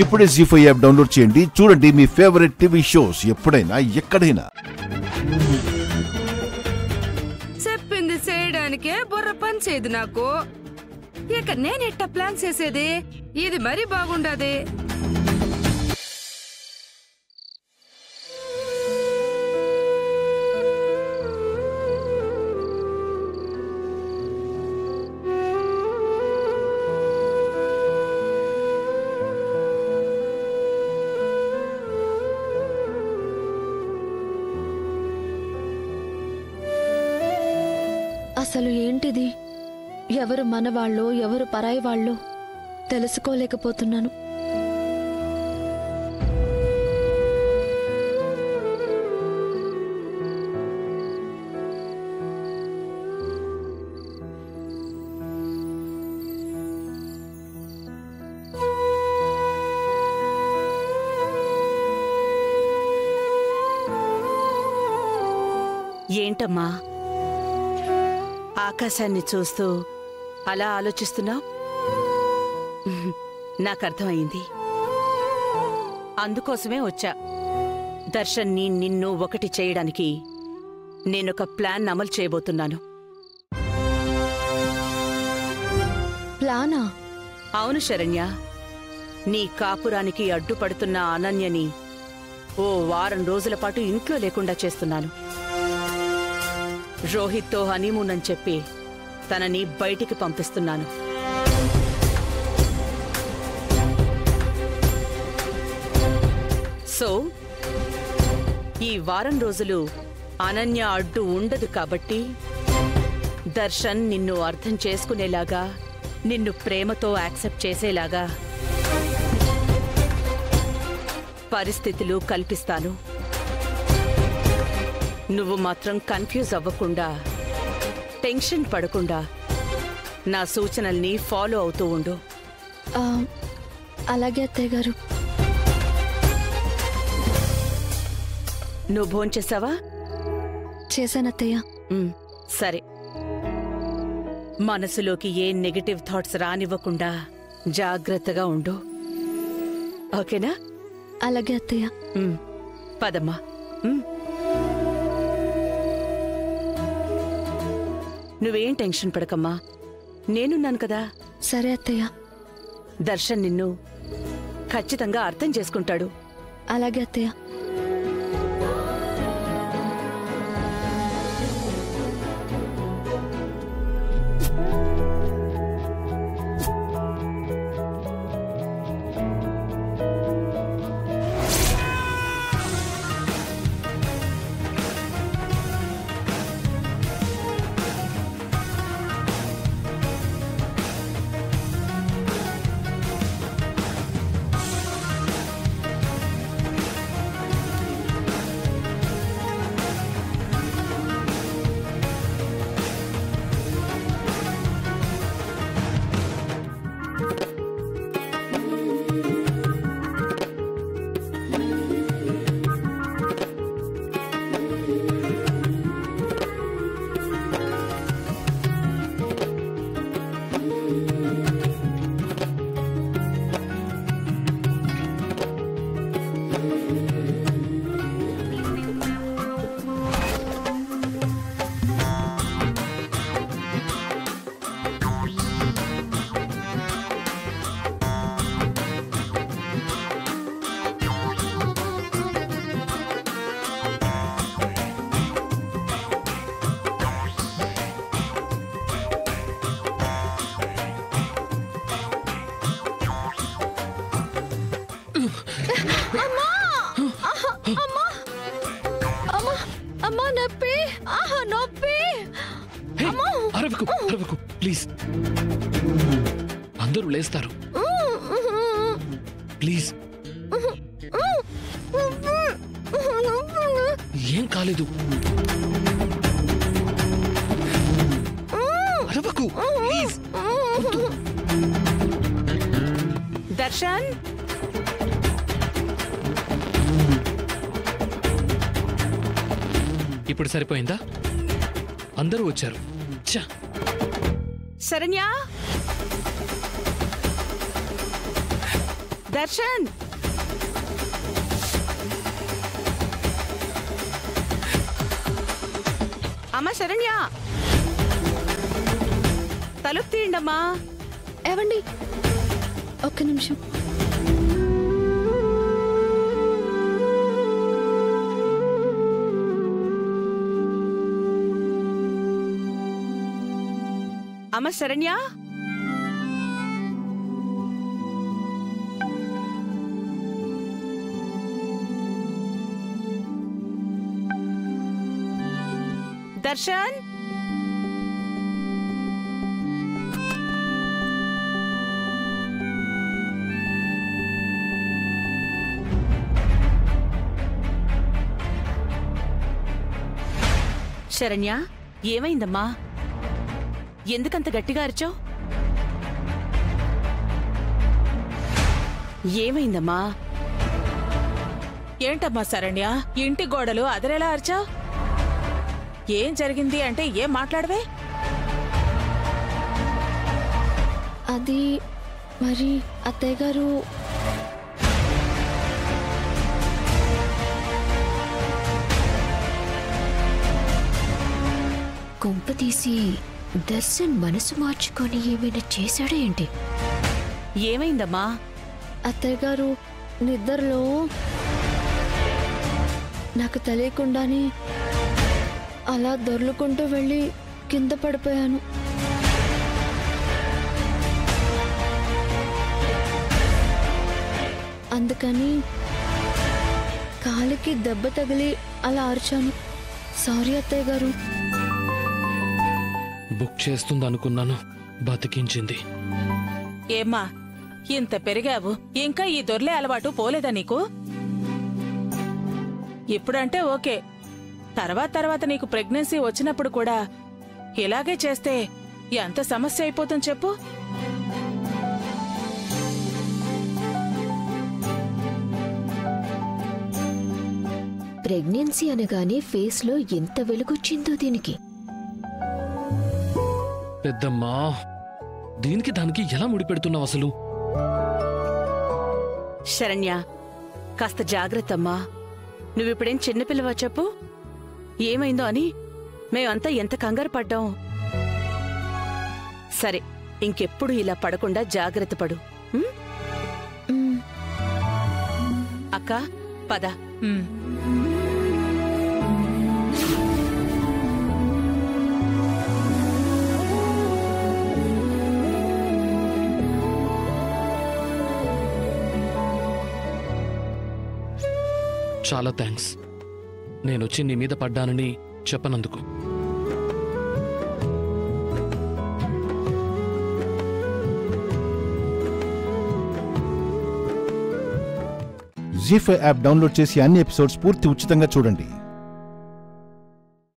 ఇప్పుడే జీ5 app download చేయండి. చూడండి మీ ఫేవరెట్ టీవీ షోస్ ఎప్పుడైనా ఎక్కడైనా. చెప్పింది చేయడానికే బుర్ర పని చేయదు నాకు. ఇక నేనెట్ట ప్లాన్ చేసేది? ఇది మరీ బాగుండదు. అసలు ఏంటిది? ఎవరు మనవాళ్ళో ఎవరు పరాయి వాళ్ళో తెలుసుకోలేకపోతున్నాను. ఏంటమ్మా ఆకాశాన్ని చూస్తూ అలా ఆలోచిస్తున్నావు? నాకర్థమైంది. అందుకోసమే వచ్చా. దర్శన్ని నిన్ను ఒకటి చేయడానికి నేనొక ప్లాన్ అమలు చేయబోతున్నాను. ప్లానా? అవును శరణ్య. నీ కాపురానికి అడ్డుపడుతున్న అనన్యని ఓ వారం రోజుల పాటు ఇంట్లో లేకుండా చేస్తున్నాను. రోహిత్తో హనీమూన్ అని చెప్పి తనని బయటికి పంపిస్తున్నాను. సో ఈ వారం రోజులు అనన్య అడ్డు ఉండదు కాబట్టి దర్శన్ నిన్ను అర్థం చేసుకునేలాగా, నిన్ను ప్రేమతో యాక్సెప్ట్ చేసేలాగా పరిస్థితులు కల్పిస్తాను. నువ్వు మాత్రం కన్ఫ్యూజ్ అవ్వకుండా, టెన్షన్ పడకుండా నా సూచనల్ని ఫాలో అవుతూ ఉండు. అలాగే అత్తయ్య గారు. నువ్వు భోంచేసావా? చేశానత్తయ్య. సరే. మనసులోకి ఏ నెగటివ్ థాట్స్ రానివ్వకుండా జాగ్రత్తగా ఉండు. ఓకేనా? అలాగే అత్తయ్య. పదమ్మా. నువ్వేం టెన్షన్ పడకమ్మా, నేనున్నాను కదా. సరే అత్తయ్య. దర్శన్ నిన్ను ఖచ్చితంగా అర్థం చేసుకుంటాడు. అలాగే అత్తయ్య. ప్లీజ్, అందరూ లేస్తారు. ప్లీజ్, ఏం కాలేదు. అరవకు ప్లీజ్. దర్శన్, ఇప్పుడు సరిపోయిందా? అందరూ వచ్చారు. శరణ్య, దర్శన్ అమ్మా శరణ్య, తలుపు తీయండమ్మా. ఏవండి, ఒక్క నిమిషం. అమ్మ శరణ్య, దర్శన్, శరణ్య ఏమైందమ్మా? ఎందుకంత గట్టిగా అరిచావు? ఏమైందమ్మా? ఏంటమ్మా శరణ్య, ఇంటి గోడలు అదరేలా అరిచావు? ఏం జరిగింది అంటే ఏం మాట్లాడవే? అది మరి అత్తయ్య గారు కొంప తీసి దర్శన్ మనసు మార్చుకొని ఏమైనా చేశాడా ఏంటి? ఏమైందమ్మా? అత్తయ్య గారు నిద్రలో నాకు తెలియకుండానే అలా దొర్లుకుంటూ వెళ్ళి కింద పడిపోయాను. అందుకని కాలికి దెబ్బ తగిలి అలా అరిచాను. సారీ అత్తయ్య గారు. బుక్ చేస్తుందనుకున్నాను, బతికించింది. ఏమ్మా, ఇంత పెరిగావు, ఇంకా ఈ దొర్లే అలవాటు పోలేదా నీకు? ఇప్పుడంటే ఓకే, తర్వాత నీకు ప్రెగ్నెన్సీ వచ్చినప్పుడు కూడా ఇలాగే చేస్తే ఎంత సమస్య అయిపోతుంది చెప్పు? ప్రెగ్నెన్సీ అనగానే ఫేస్ లో ఎంత వెలుగొచ్చిందో దీనికి. పెద్దమ్మా, దీనికి దానికి ఎలా ముడిపెడుతున్నావు అసలు? శరణ్య కాస్త జాగ్రత్తమ్మా. నువ్విప్పుడేం చిన్నపిల్లవా చెప్పు? ఏమైందో అని మేమంతా ఎంత కంగారు పడ్డాం. సరే, ఇంకెప్పుడు ఇలా పడకుండా జాగ్రత్త పడు. అక్క పద. చాలా థ్యాంక్స్, నేనొచ్చి నీ మీద పడ్డానని చెప్పనందుకు. జీ5 యాప్ డౌన్లోడ్ చేసి అన్ని ఎపిసోడ్స్ పూర్తి ఉచితంగా చూడండి.